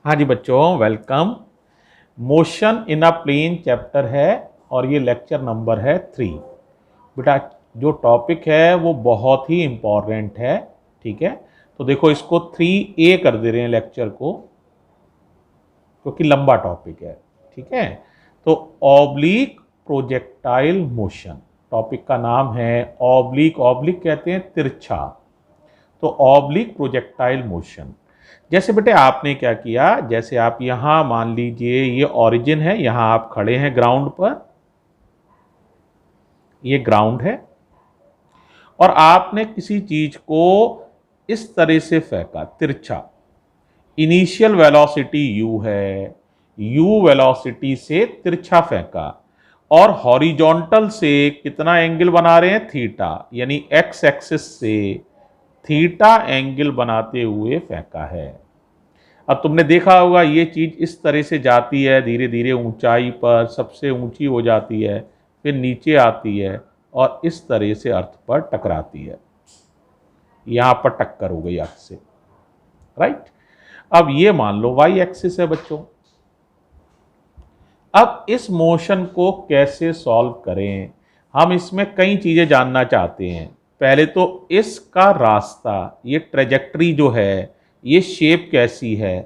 हाँ जी बच्चों, welcome. Motion in a plane chapter है और ये लेक्चर नंबर है 3। बेटा, जो टॉपिक है वो बहुत ही इम्पॉर्टेंट है। ठीक है, तो देखो इसको 3A कर दे रहे हैं लेक्चर को, क्योंकि लंबा टॉपिक है। ठीक है, तो ऑब्लिक प्रोजेक्टाइल मोशन टॉपिक का नाम है। ऑब्लिक ऑब्लिक कहते हैं तिरछा, तो ऑब्लिक प्रोजेक्टाइल मोशन। जैसे बेटे आपने क्या किया, जैसे आप यहां मान लीजिए ये ओरिजिन है, यहां आप खड़े हैं ग्राउंड पर, ये ग्राउंड है और आपने किसी चीज को इस तरह से फेंका तिरछा। इनिशियल वेलोसिटी u है, u वेलोसिटी से तिरछा फेंका और हॉरिजॉन्टल से कितना एंगल बना रहे हैं, थीटा, यानी x एक्सिस से थीटा एंगल बनाते हुए फेंका है। अब तुमने देखा होगा ये चीज इस तरह से जाती है, धीरे धीरे ऊंचाई पर सबसे ऊंची हो जाती है, फिर नीचे आती है और इस तरह से अर्थ पर टकराती है। यहां पर टक्कर हो गई अर्थ से, राइट। अब ये मान लो y एक्सिस है बच्चों। अब इस मोशन को कैसे सॉल्व करें, हम इसमें कई चीजें जानना चाहते हैं। पहले तो इसका रास्ता, ये ट्रेजेक्ट्री जो है, ये शेप कैसी है,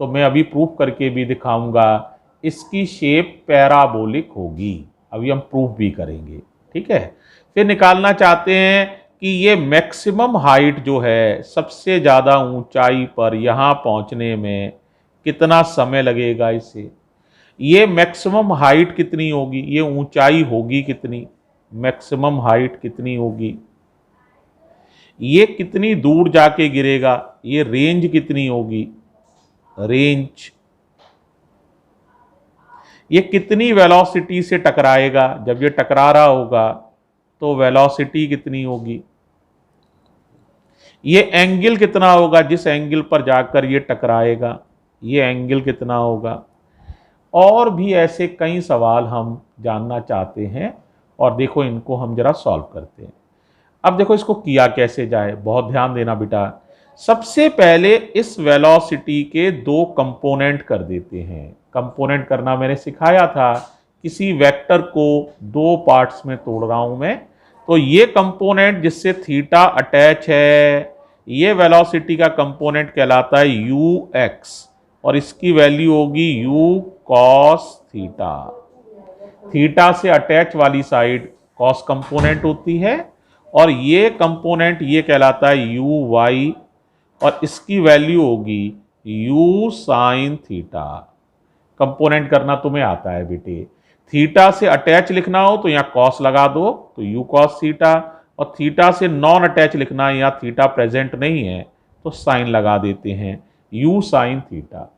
तो मैं अभी प्रूफ करके भी दिखाऊंगा। इसकी शेप पैराबोलिक होगी, अभी हम प्रूफ भी करेंगे। ठीक है, फिर निकालना चाहते हैं कि ये मैक्सिमम हाइट जो है, सबसे ज़्यादा ऊंचाई पर यहाँ पहुँचने में कितना समय लगेगा इसे। ये मैक्सिमम हाइट कितनी होगी, ये ऊंचाई होगी कितनी, मैक्सिमम हाइट कितनी होगी, ये कितनी दूर जाके गिरेगा, ये रेंज कितनी होगी, रेंज, ये कितनी वेलोसिटी से टकराएगा, जब ये टकरा रहा होगा तो वेलोसिटी कितनी होगी, ये एंगल कितना होगा जिस एंगल पर जाकर ये टकराएगा, ये एंगल कितना होगा। और भी ऐसे कई सवाल हम जानना चाहते हैं और देखो इनको हम जरा सॉल्व करते हैं। अब देखो इसको किया कैसे जाए, बहुत ध्यान देना बेटा। सबसे पहले इस वेलोसिटी के दो कंपोनेंट कर देते हैं। कंपोनेंट करना मैंने सिखाया था, किसी वेक्टर को दो पार्ट्स में तोड़ रहा हूं मैं। तो ये कंपोनेंट जिससे थीटा अटैच है, ये वेलोसिटी का कंपोनेंट कहलाता है यू एक्स और इसकी वैल्यू होगी यू कॉस थीटा। थीटा से अटैच वाली साइड कॉस कंपोनेंट होती है और ये कंपोनेंट ये कहलाता है यू वाई और इसकी वैल्यू होगी यू साइन थीटा। कंपोनेंट करना तुम्हें आता है बेटे। थीटा से अटैच लिखना हो तो यहाँ कॉस लगा दो तो यू कॉस थीटा, और थीटा से नॉन अटैच लिखना है, यहाँ थीटा प्रेजेंट नहीं है तो साइन लगा देते हैं यू साइन थीटा।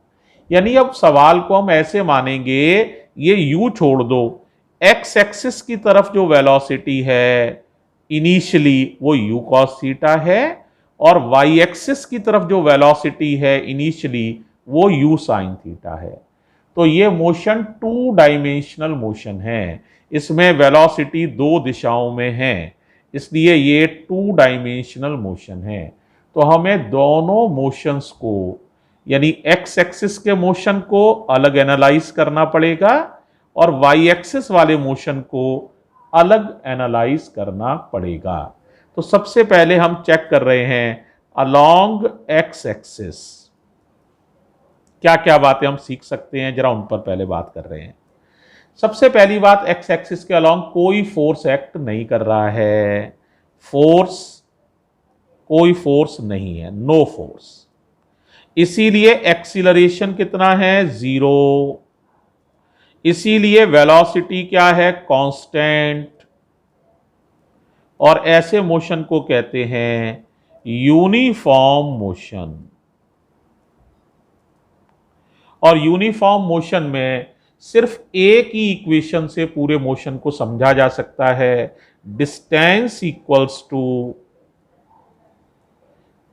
यानी अब सवाल को हम ऐसे मानेंगे, ये u छोड़ दो, x एक्सिस की तरफ जो वेलोसिटी है इनिशियली वो u cos थीटा है और y एक्सिस की तरफ जो वेलोसिटी है इनिशियली वो u sin थीटा है। तो ये मोशन टू डायमेंशनल मोशन है, इसमें वेलोसिटी दो दिशाओं में है, इसलिए ये टू डायमेंशनल मोशन है। तो हमें दोनों मोशंस को, यानी एक्स एक्सिस के मोशन को अलग एनालाइज करना पड़ेगा और वाई एक्सिस वाले मोशन को अलग एनालाइज करना पड़ेगा। तो सबसे पहले हम चेक कर रहे हैं अलोंग एक्स एक्सिस क्या क्या बातें हम सीख सकते हैं, जरा उन पर पहले बात कर रहे हैं। सबसे पहली बात, एक्स एक्सिस के अलोंग कोई फोर्स एक्ट नहीं कर रहा है, कोई फोर्स नहीं है, नो फोर्स। इसीलिए एक्सीलरेशन कितना है, 0। इसीलिए वेलोसिटी क्या है, कांस्टेंट। और ऐसे मोशन को कहते हैं यूनिफॉर्म मोशन। और यूनिफॉर्म मोशन में सिर्फ एक ही इक्वेशन से पूरे मोशन को समझा जा सकता है, distance equals to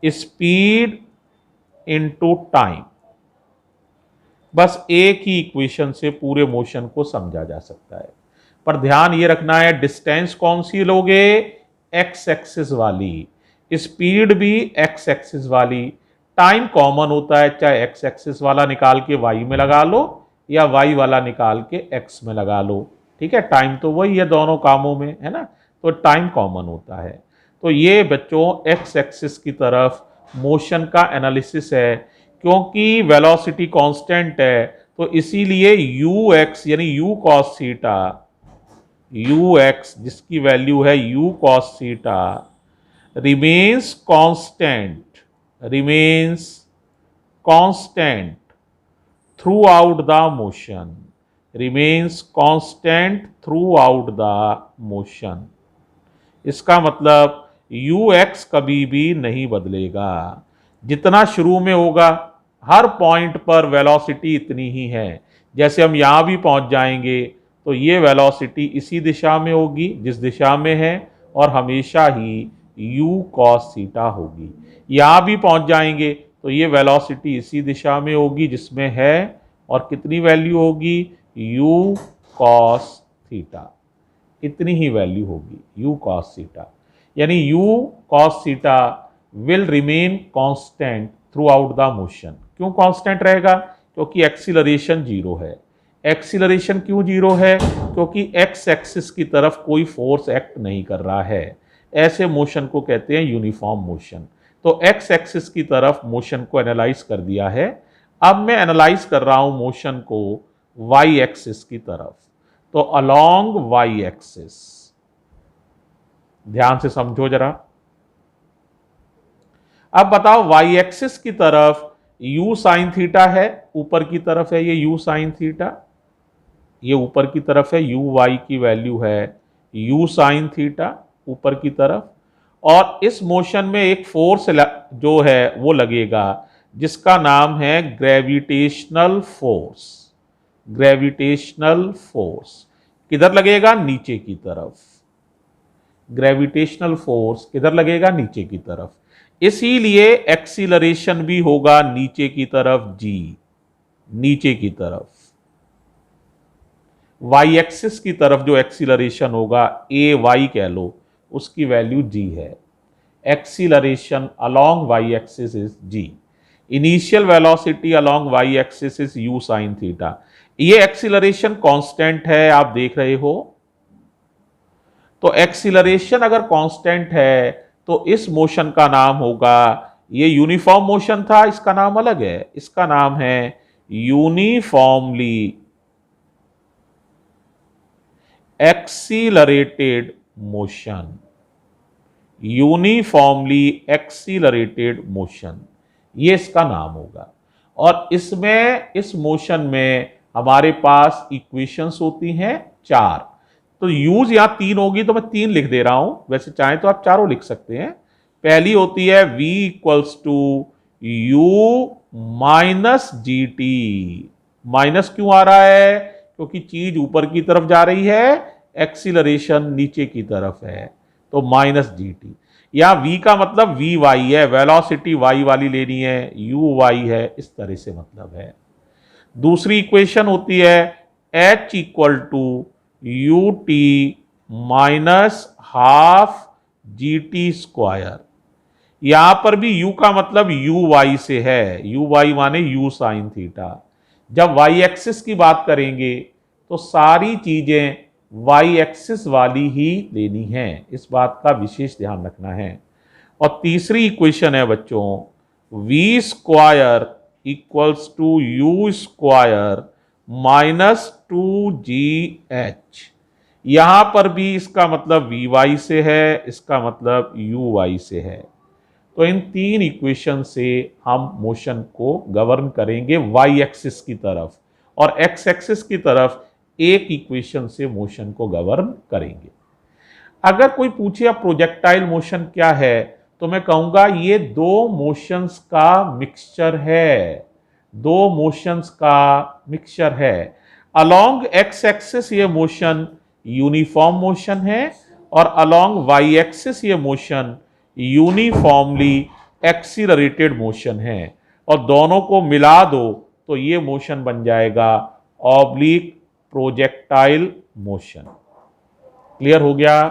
speed into time. बस एक ही इक्वेशन से पूरे मोशन को समझा जा सकता है। पर ध्यान ये रखना है, डिस्टेंस कौन सी लोगे, एक्स एक्सिस वाली, स्पीड भी एक्स एक्सिस वाली, टाइम कॉमन होता है, चाहे एक्स एक्सिस वाला निकाल के वाई में लगा लो या वाई वाला निकाल के एक्स में लगा लो, ठीक है, टाइम तो वही है दोनों कामों में, है ना, तो टाइम कॉमन होता है। तो ये बच्चों एक्स एक्सिस की तरफ मोशन का एनालिसिस है, क्योंकि वेलोसिटी कांस्टेंट है तो इसीलिए यू एक्स यानी you cos theta, you x जिसकी वैल्यू है you cos theta remains constant, remains constant throughout the motion, remains constant throughout the motion। इसका मतलब ux कभी भी नहीं बदलेगा, जितना शुरू में होगा हर पॉइंट पर वेलोसिटी इतनी ही है। जैसे हम यहां भी पहुंच जाएंगे तो ये वेलोसिटी इसी दिशा में होगी जिस दिशा में है, और हमेशा ही u cos थीटा होगी। यहां भी पहुंच जाएंगे तो ये वेलोसिटी इसी दिशा में होगी जिसमें है, और कितनी वैल्यू होगी u cos थीटा, इतनी ही वैल्यू होगी u cos थीटा, यानी u cos theta will remain constant through out the motion. क्यों कांस्टेंट रहेगा? क्योंकि एक्सीलरेशन जीरो है। एक्सीलरेशन क्यों जीरो है? क्योंकि एक्स एक्सिस की तरफ कोई फोर्स एक्ट नहीं कर रहा है। ऐसे मोशन को कहते हैं यूनिफॉर्म मोशन। तो एक्स एक्सिस की तरफ मोशन को एनालाइज कर दिया है। अब मैं एनालाइज कर रहा हूं मोशन को वाई एक्सिस की तरफ। तो अलोंग वाई एक्सिस, ध्यान से समझो जरा। अब बताओ वाई एक्सिस की तरफ u साइन थीटा है, ऊपर की तरफ है ये u साइन थीटा, ये ऊपर की तरफ है, u y की वैल्यू है u साइन थीटा ऊपर की तरफ, और इस मोशन में एक फोर्स जो है वो लगेगा जिसका नाम है ग्रेविटेशनल फोर्स। ग्रेविटेशनल फोर्स किधर लगेगा? नीचे की तरफ। ग्रेविटेशनल फोर्स किधर लगेगा? नीचे की तरफ। इसीलिए एक्सीलरेशन भी होगा नीचे की तरफ, g, नीचे की तरफ। वाई एक्सिस की तरफ जो एक्सीलरेशन होगा, ए वाई कह लो, उसकी वैल्यू g है। Acceleration along y axis is g। Initial velocity along y axis is u sine theta. ये एक्सीलरेशन कांस्टेंट है, आप देख रहे हो। तो एक्सीलरेशन अगर कांस्टेंट है तो इस मोशन का नाम होगा, ये यूनिफॉर्म मोशन था, इसका नाम अलग है, इसका नाम है uniformly accelerated motion. Uniformly accelerated motion, ये इसका नाम होगा। और इसमें, इस मोशन में हमारे पास इक्वेशंस होती हैं 4। तो यूज यहां 3 होगी तो मैं 3 लिख दे रहा हूं, वैसे चाहें तो आप चारों लिख सकते हैं। पहली होती है v equals to u minus g t. Minus क्यों आ रहा है? क्योंकि चीज ऊपर की तरफ जा रही है, एक्सीलरेशन नीचे की तरफ है, तो माइनस जी टी। या v का मतलब वी वाई है, वेलोसिटी वाई वाली लेनी है, u वाई है, इस तरह से मतलब है। दूसरी इक्वेशन होती है h equal to u t minus half g t square. यहां पर भी u का मतलब u वाई से है, u वाई माने u साइन थीटा। जब y एक्सिस की बात करेंगे तो सारी चीजें y एक्सिस वाली ही लेनी है, इस बात का विशेष ध्यान रखना है। और तीसरी इक्वेशन है बच्चों v square equals to u square minus 2gh। यहां पर भी इसका मतलब वी वाई से है, इसका मतलब यू वाई से है। तो इन 3 इक्वेशन से हम मोशन को गवर्न करेंगे वाई एक्सिस की तरफ, और एक्स एक्सिस की तरफ एक इक्वेशन से मोशन को गवर्न करेंगे। अगर कोई पूछे अब प्रोजेक्टाइल मोशन क्या है, तो मैं कहूंगा ये 2 मोशंस का मिक्सचर है, 2 मोशंस का मिक्सचर है। अलोंग एक्स एक्सिस ये मोशन यूनिफॉर्म मोशन है, और अलोंग वाई एक्सिस ये मोशन यूनिफॉर्मली एक्सीलरेटेड मोशन है। और दोनों को मिला दो तो ये मोशन बन जाएगा ऑब्लिक प्रोजेक्टाइल मोशन। क्लियर हो गया?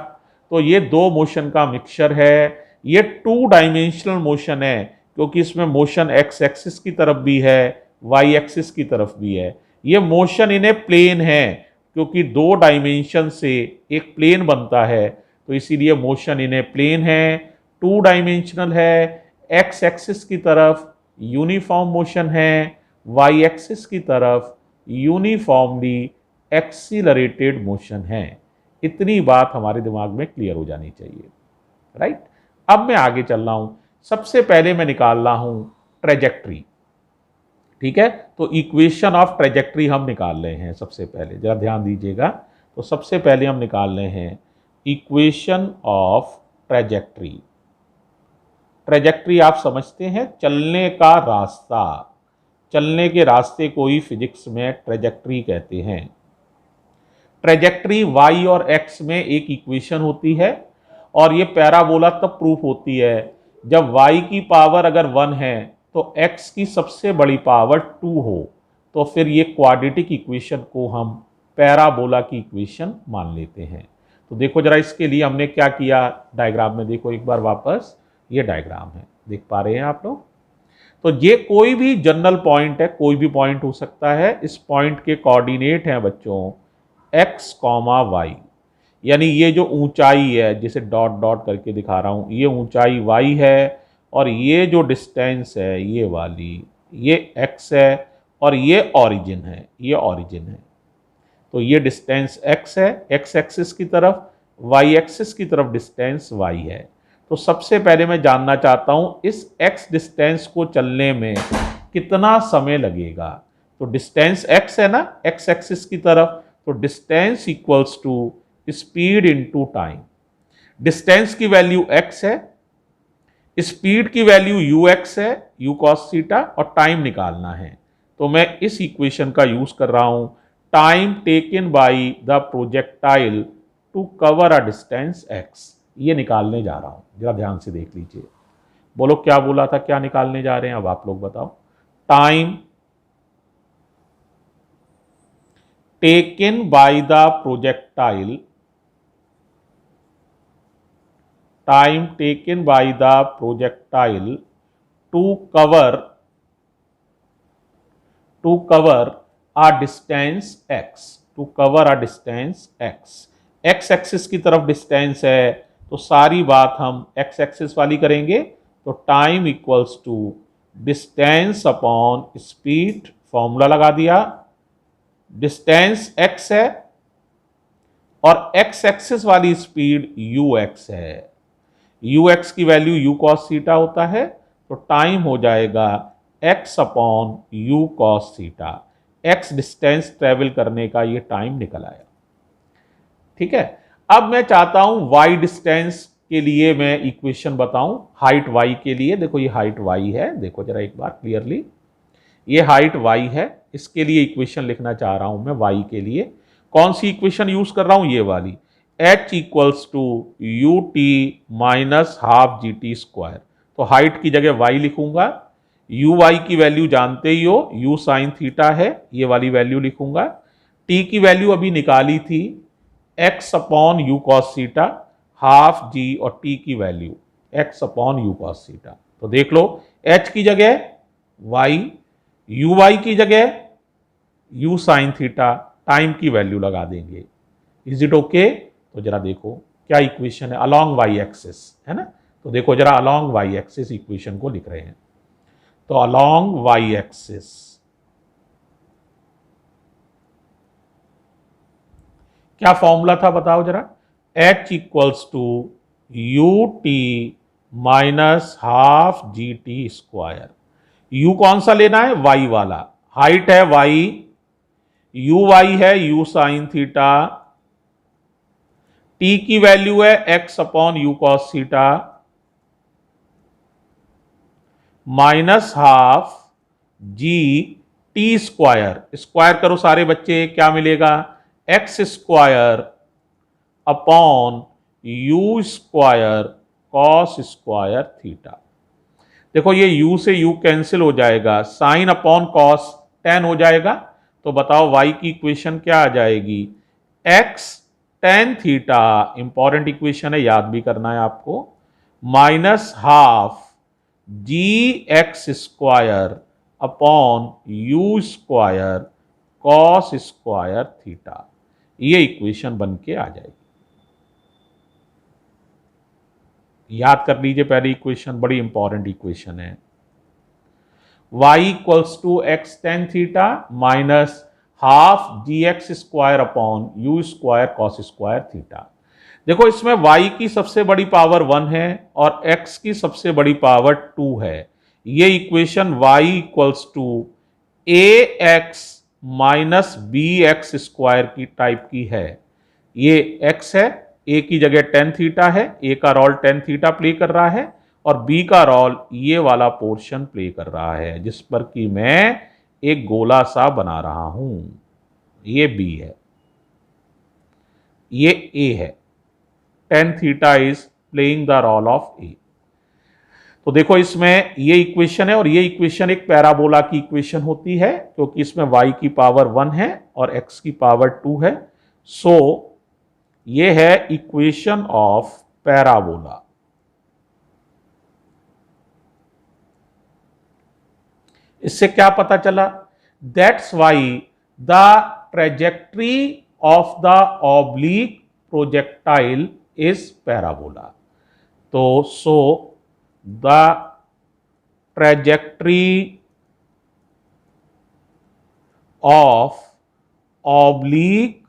तो ये 2 मोशन का मिक्सचर है, ये 2 डायमेंशनल मोशन है, क्योंकि इसमें मोशन एक्स एक्सिस की तरफ भी है, वाई एक्सिस की तरफ भी है। ये मोशन इन ए प्लेन है, क्योंकि 2 डायमेंशन से एक प्लेन बनता है, तो इसीलिए मोशन इन ए प्लेन है, 2 डायमेंशनल है, एक्स एक्सिस की तरफ यूनिफॉर्म मोशन है, वाई एक्सिस की तरफ यूनिफॉर्मली एक्सीलरेटेड मोशन है। इतनी बात हमारे दिमाग में क्लियर हो जानी चाहिए, राइट। अब मैं आगे चल रहा हूं। सबसे पहले मैं निकाल रहा हूं ट्रेजेक्ट्री, ठीक है। तो इक्वेशन ऑफ ट्रेजेक्ट्री हम निकाल रहे हैं। सबसे पहले जरा ध्यान दीजिएगा, तो सबसे पहले हम निकाल रहे हैं इक्वेशन ऑफ ट्रेजेक्ट्री। ट्रेजेक्ट्री आप समझते हैं, चलने का रास्ता, चलने के रास्ते को ही फिजिक्स में ट्रेजेक्ट्री कहते हैं। ट्रेजेक्ट्री वाई और एक्स में एक इक्वेशन होती है, और ये पैराबोला तब प्रूफ होती है जब वाई की पावर अगर 1 है तो एक्स की सबसे बड़ी पावर 2 हो, तो फिर ये क्वाड्रेटिक इक्वेशन को हम पैराबोला की इक्वेशन मान लेते हैं। तो देखो जरा, इसके लिए हमने क्या किया, डायग्राम में देखो एक बार वापस, ये डायग्राम है, देख पा रहे हैं आप लोग। तो ये कोई भी जनरल पॉइंट है, कोई भी पॉइंट हो सकता है। इस पॉइंट के कोऑर्डिनेट हैं बच्चों x, y, यानी ये जो ऊंचाई है जिसे डॉट डॉट करके दिखा रहा हूं, ये ऊंचाई y है, और ये जो डिस्टेंस है ये वाली, ये x है, और ये ओरिजिन है, ये ओरिजिन है। तो ये डिस्टेंस x है x एक्सिस की तरफ, y एक्सिस की तरफ डिस्टेंस y है। तो सबसे पहले मैं जानना चाहता हूं इस x डिस्टेंस को चलने में कितना समय लगेगा। तो डिस्टेंस x है ना, x एक्सिस की तरफ, तो distance equals to speed into time. Distance की वैल्यू x है, स्पीड की वैल्यू ux है, u cos थीटा, और टाइम निकालना है। तो मैं इस इक्वेशन का यूज कर रहा हूं, time taken by the projectile to cover a distance x, ये निकालने जा रहा हूं। जरा ध्यान से देख लीजिए, बोलो क्या बोला था, क्या निकालने जा रहे हैं, अब आप लोग बताओ। Time taken by the projectile, time taken by the projectile to cover a distance x, to cover a distance x। x axis की तरफ डिस्टेंस है, तो सारी बात हम x एक्सिस वाली करेंगे। तो time equals to distance upon speed, formula लगा दिया। डिस्टेंस x है और x एक्सिस वाली स्पीड ux है, ux की वैल्यू u cos थीटा होता है, तो टाइम हो जाएगा x upon u cos theta. x distance travel करने का ये टाइम निकल आया, ठीक है। अब मैं चाहता हूं y डिस्टेंस के लिए मैं इक्वेशन बताऊं, हाइट y के लिए। देखो ये हाइट y है, देखो जरा एक बार क्लियरली, ये हाइट y है, इसके लिए इक्वेशन लिखना चाह रहा हूं मैं y के लिए। कौन सी इक्वेशन यूज कर रहा हूं, ये वाली, h equals to u t minus half g t square. तो हाइट की जगह y लिखूंगा, यू वाई की वैल्यू जानते ही हो, u साइन थीटा है, ये वाली वैल्यू लिखूंगा। t की वैल्यू अभी निकाली थी, x upon you cos theta, half g, और t की value x upon you cos theta. तो देख लो, h की जगह y, यू वाई की जगह यू साइन थीटा, टाइम की वैल्यू लगा देंगे। Is it okay? तो जरा देखो क्या इक्वेशन है, अलोंग वाई एक्सिस है ना। तो देखो जरा, अलोंग वाई एक्सिस इक्वेशन को लिख रहे हैं। तो अलोंग वाई एक्सिस क्या फॉर्मूला था बताओ जरा, h equals to u t minus half g t square. u कौन सा लेना है, y वाला, हाइट है y, यू वाई है यू साइन थीटा, t की वैल्यू है x upon you cos theta, minus half g t square. Square करो सारे बच्चे, क्या मिलेगा, x square upon u square cos square theta. देखो ये u से u कैंसिल हो जाएगा, साइन अपॉन कॉस टेन हो जाएगा। तो बताओ y की इक्वेशन क्या आ जाएगी, x tan theta, important equation है, याद भी करना है आपको, minus half gx² upon u² cos² theta. ये इक्वेशन बन के आ जाएगी। याद कर लीजिए पहली इक्वेशन, बड़ी इंपॉर्टेंट इक्वेशन है। y equals to x tan theta minus half gx² upon u² cos² theta. देखो इसमें y की सबसे बड़ी पावर 1 है और x की सबसे बड़ी पावर 2 है। ये equation y equals to ax minus bx² की टाइप की है। ये x है, a की जगह tan थीटा है, a का रोल tan थीटा प्ले कर रहा है और b का रोल ये वाला पोर्शन प्ले कर रहा है जिस पर कि मैं एक गोला सा बना रहा हूं। ये b है, ये a है। tan थीटा is playing the role of a। तो देखो इसमें ये इक्वेशन है और ये इक्वेशन एक पैराबोला की इक्वेशन होती है क्योंकि इसमें y की पावर 1 है और x की पावर 2 है। सो ये है इक्वेशन ऑफ पैराबोला। इससे क्या पता चला? That's why the trajectory of the oblique projectile is parabola. तो so the trajectory of oblique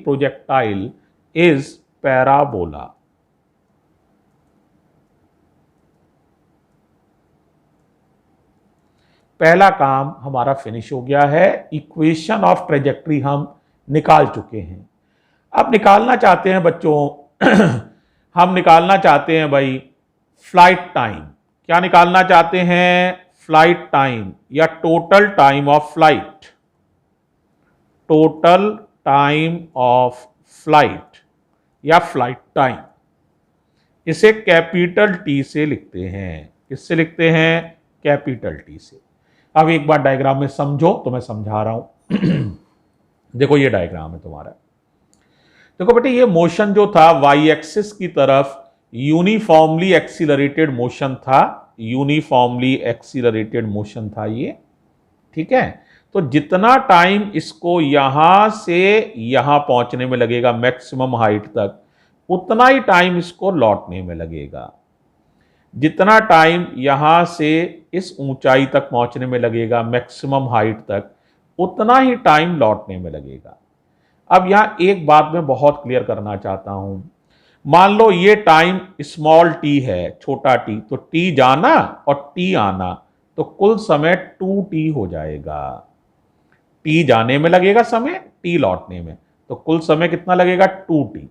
projectile is parabola. पहला काम हमारा फिनिश हो गया है। इक्वेशन ऑफ ट्रेजेक्ट्री हम निकाल चुके हैं। अब निकालना चाहते हैं बच्चों हम निकालना चाहते हैं भाई फ्लाइट टाइम। क्या निकालना चाहते हैं? फ्लाइट टाइम या total time of flight. Total time of flight या फ्लाइट टाइम, इसे कैपिटल टी से लिखते हैं। किससे लिखते हैं? कैपिटल टी से। अब एक बार डायग्राम में समझो तो मैं समझा रहा हूं। देखो ये डायग्राम है तुम्हारा। देखो बेटे ये मोशन जो था वाई एक्सिस की तरफ यूनिफॉर्मली एक्सीलरेटेड मोशन था। यूनिफॉर्मली एक्सीलरेटेड मोशन था ये, ठीक है। तो जितना टाइम इसको यहां से यहां पहुंचने में लगेगा मैक्सिमम हाइट तक, उतना ही टाइम इसको लौटने में लगेगा। जितना टाइम यहां से इस ऊंचाई तक पहुंचने में लगेगा मैक्सिमम हाइट तक, उतना ही टाइम लौटने में लगेगा। अब यहां एक बात मैं बहुत क्लियर करना चाहता हूं। मान लो ये टाइम स्मॉल टी है, छोटा टी, तो टी जाना और टी आना, तो कुल समय 2t हो जाएगा। टी जाने में लगेगा समय, टी लौटने में, तो कुल समय कितना लगेगा? 2t।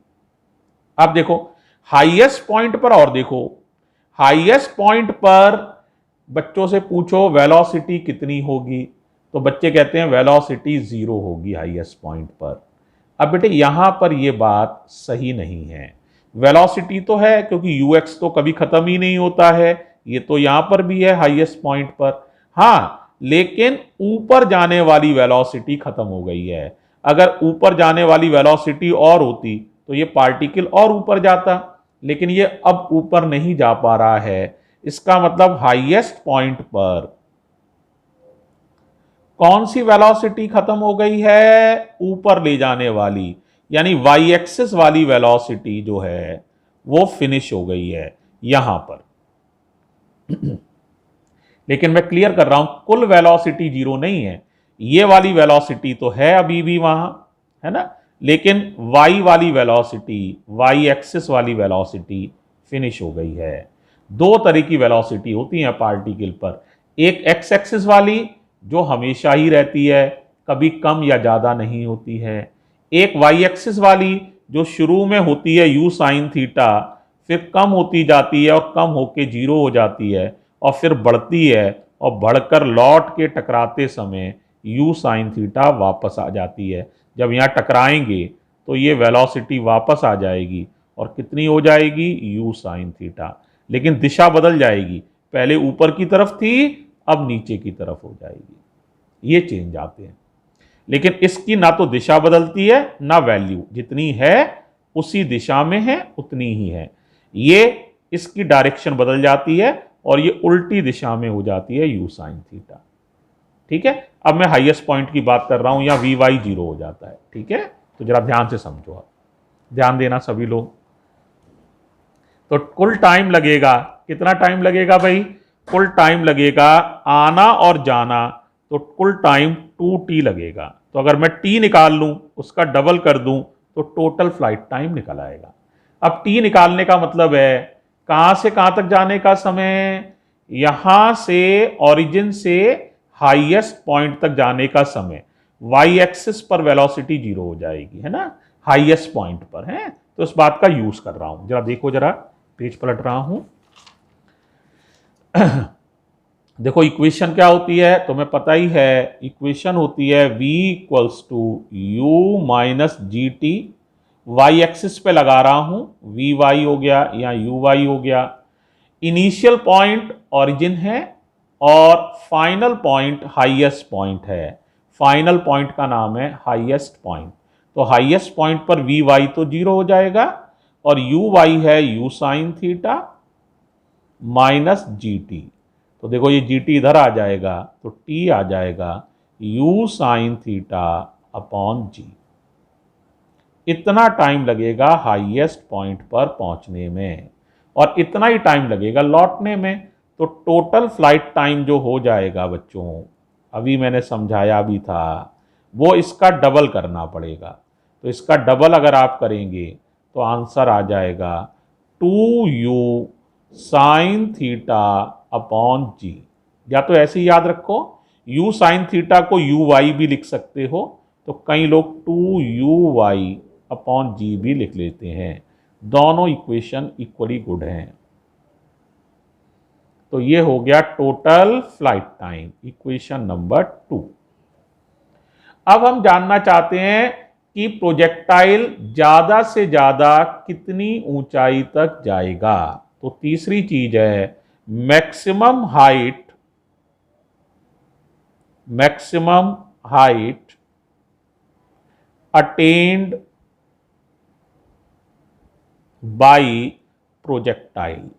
अब देखो हाईएस्ट पॉइंट पर, और देखो हाईएस्ट पॉइंट पर बच्चों से पूछो वेलोसिटी कितनी होगी, तो बच्चे कहते हैं वेलोसिटी 0 होगी हाईएस्ट पॉइंट पर। अब बेटे यहां पर यह बात सही नहीं है। वेलोसिटी तो है क्योंकि यूएक्स तो कभी खत्म ही नहीं होता है, ये तो यहां पर भी है हाईएस्ट पॉइंट पर। हां, लेकिन ऊपर जाने वाली वेलोसिटी खत्म हो गई है। अगर ऊपर जाने वाली वेलोसिटी और होती तो ये पार्टिकल और ऊपर जाता, लेकिन ये अब ऊपर नहीं जा पा रहा है। इसका मतलब हाईएस्ट पॉइंट पर कौन सी वेलोसिटी खत्म हो गई है? ऊपर ले जाने वाली, यानी वाई एक्सिस वाली वेलोसिटी जो है वो फिनिश हो गई है यहां पर। लेकिन मैं क्लियर कर रहा हूं, कुल वेलोसिटी 0 नहीं है। ये वाली वेलोसिटी तो है अभी भी वहां, है ना, लेकिन वाई वाली वेलोसिटी, वाई एक्सिस वाली वेलोसिटी फिनिश हो गई है। दो तरह की वेलोसिटी होती है पार्टिकल पर, एक एक्स एक्सिस वाली जो हमेशा ही रहती है, कभी कम या ज्यादा नहीं होती है। एक वाई एक्सिस वाली जो शुरू में होती है u sin थीटा, फिर कम होती जाती है और कम होके 0 हो जाती है और फिर बढ़ती है और बढ़कर लौट के टकराते समय u sin थीटा वापस आ जाती है। जब यहाँ टकराएंगे तो ये वेलोसिटी वापस आ जाएगी और कितनी हो जाएगी? u sin थीटा, लेकिन दिशा बदल जाएगी। पहले ऊपर की तरफ थी, अब नीचे की तरफ हो जाएगी। ये चेंज आते हैं, लेकिन इसकी ना तो दिशा बदलती है ना वैल्यू, जितनी है उसी दिशा में है, उतनी ही है। ये इसकी डायरेक्शन बदल जाती है और ये उल्टी दिशा में हो जाती है u sin थीटा। ठीक है, अब मैं हाईएस्ट पॉइंट की बात कर रहा हूं, या वी वाई 0 हो जाता है। ठीक है, तो जरा ध्यान से समझो, आप ध्यान देना सभी लोग। तो कुल टाइम लगेगा, कितना टाइम लगेगा भाई? कुल टाइम लगेगा आना और जाना, तो कुल टाइम 2t लगेगा। तो अगर मैं t निकाल लूं, उसका डबल कर दूं, तो टोटल फ्लाइट टाइम निकल आएगा। अब t निकालने का मतलब है कहां से कहां तक जाने का समय, यहां से ओरिजिन से हाईएस्ट पॉइंट तक जाने का समय। वाई एक्सिस पर वेलोसिटी 0 हो जाएगी, है ना, हाईएस्ट पॉइंट पर है। तो इस बात का यूज कर रहा हूं, जरा देखो, जरा पेज पलट रहा हूं। देखो इक्वेशन क्या होती है, तुम्हें पता ही है, इक्वेशन होती है v equals to u minus g t. Y axis पे लगा रहा हूं, वी वाई हो गया या यू वाई हो गया। इनिशियल पॉइंट ओरिजिन है और फाइनल पॉइंट हाईएस्ट पॉइंट है। फाइनल पॉइंट का नाम है हाईएस्ट पॉइंट। तो हाईएस्ट पॉइंट पर वी वाई तो 0 हो जाएगा और यू वाई है you sine theta minus g T. तो देखो ये जी टी इधर आ जाएगा तो टी आ जाएगा यू साइन थीटा अपॉन जी। इतना टाइम लगेगा हाईएस्ट पॉइंट पर पहुंचने में और इतना ही टाइम लगेगा लौटने में। तो टोटल फ्लाइट टाइम जो हो जाएगा बच्चों, अभी मैंने समझाया भी था, वो इसका डबल करना पड़ेगा। तो इसका डबल अगर आप करेंगे तो आंसर आ जाएगा 2u साइन थीटा अपॉन जी। या तो ऐसे ही याद रखो, u साइन थीटा को uy भी लिख सकते हो, तो कई लोग 2uy अपॉन जी भी लिख लेते हैं। दोनों इक्वेशन इक्वली गुड हैं। तो ये हो गया total flight time, equation number 2। अब हम जानना चाहते हैं कि प्रोजेक्टाइल ज्यादा से ज्यादा कितनी ऊंचाई तक जाएगा। तो तीसरी चीज है maximum height attained by projectile.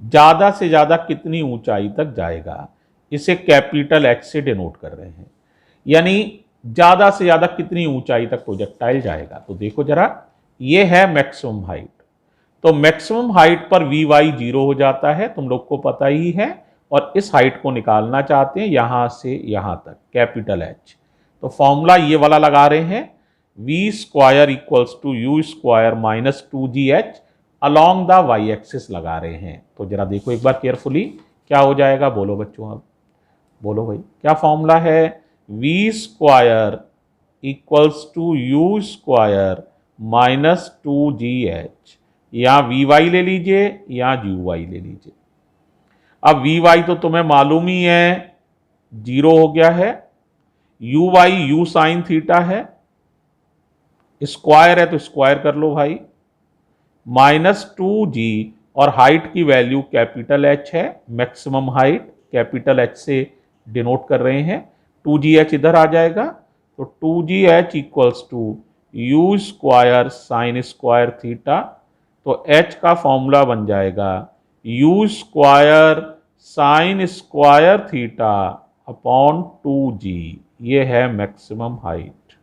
ज्यादा से ज्यादा कितनी ऊंचाई तक जाएगा, इसे कैपिटल एच से डिनोट कर रहे हैं, यानी ज्यादा से ज्यादा कितनी ऊंचाई तक प्रोजेक्टाइल जाएगा। तो देखो जरा, ये है मैक्सिमम हाइट। तो मैक्सिमम हाइट पर वी वाई 0 हो जाता है, तुम लोग को पता ही है, और इस हाइट को निकालना चाहते हैं यहां से यहां तक, कैपिटल एच। तो फॉर्मूला ये वाला लगा रहे हैं, v square equals to u square minus 2gh along the y axis लगा रहे हैं। तो जरा देखो एक बार केयरफुली, क्या हो जाएगा, बोलो बच्चों, अब बोलो भाई, क्या फॉर्मूला है? V square equals to u square minus 2gh, या वी वाई ले लीजिए या यू वाई ले लीजिए। अब वी वाई तो तुम्हें मालूम ही है 0 हो गया है, you why you sine theta है, स्क्वायर है तो स्क्वायर कर लो भाई, माइनस 2g, और हाइट की वैल्यू कैपिटल एच है, मैक्सिमम हाइट कैपिटल एच से डिनोट कर रहे हैं। 2gh इधर आ जाएगा, तो 2gh equals to u square sine square theta. तो h का फॉर्मूला बन जाएगा u square sine square theta upon 2g। ये है मैक्सिमम हाइट।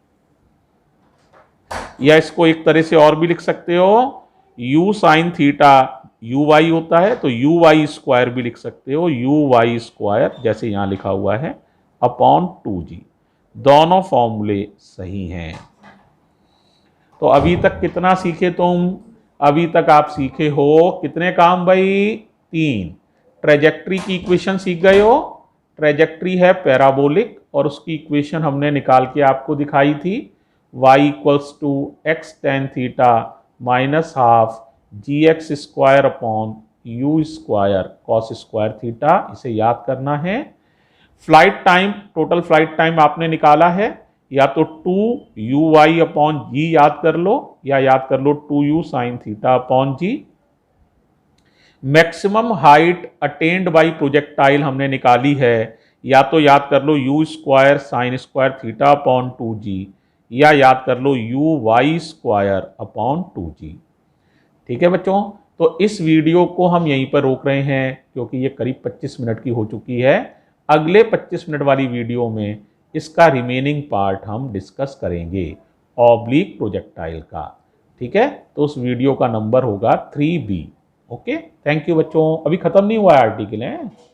या इसको एक तरह से और भी लिख सकते हो, u sine theta u y होता है तो यू वाई स्क्वायर भी लिख सकते हो, यू वाई स्क्वायर जैसे यहां लिखा हुआ है अपॉन 2g। दोनों फॉर्मूले सही हैं। तो अभी तक कितना सीखे तुम? अभी तक आप सीखे हो कितने काम भाई? 3। ट्रेजेक्ट्री की इक्वेशन सीख गए हो। ट्रेजेक्ट्री है पैराबोलिक और उसकी इक्वेशन हमने निकाल के आपको दिखाई थी, y equals to x tan theta minus half g x square upon u square cos square theta. इसे याद करना है। Flight time, total flight time आपने निकाला है, या तो 2u(y) अपॉन जी याद कर लो, या याद कर लो 2u sine theta upon g. Maximum height attained by projectile हमने निकाली है, या तो याद कर लो u square sine square theta upon 2g, या याद कर लो uy² / 2g। ठीक है बच्चों, तो इस वीडियो को हम यहीं पर रोक रहे हैं क्योंकि ये करीब 25 मिनट की हो चुकी है। अगले 25 मिनट वाली वीडियो में इसका रिमेनिंग पार्ट हम डिस्कस करेंगे, ऑब्लिक प्रोजेक्टाइल का। ठीक है, तो उस वीडियो का नंबर होगा 3B। ओके, थैंक यू बच्चों, अभी खत्म नहीं हुआ है आर्टिकल है।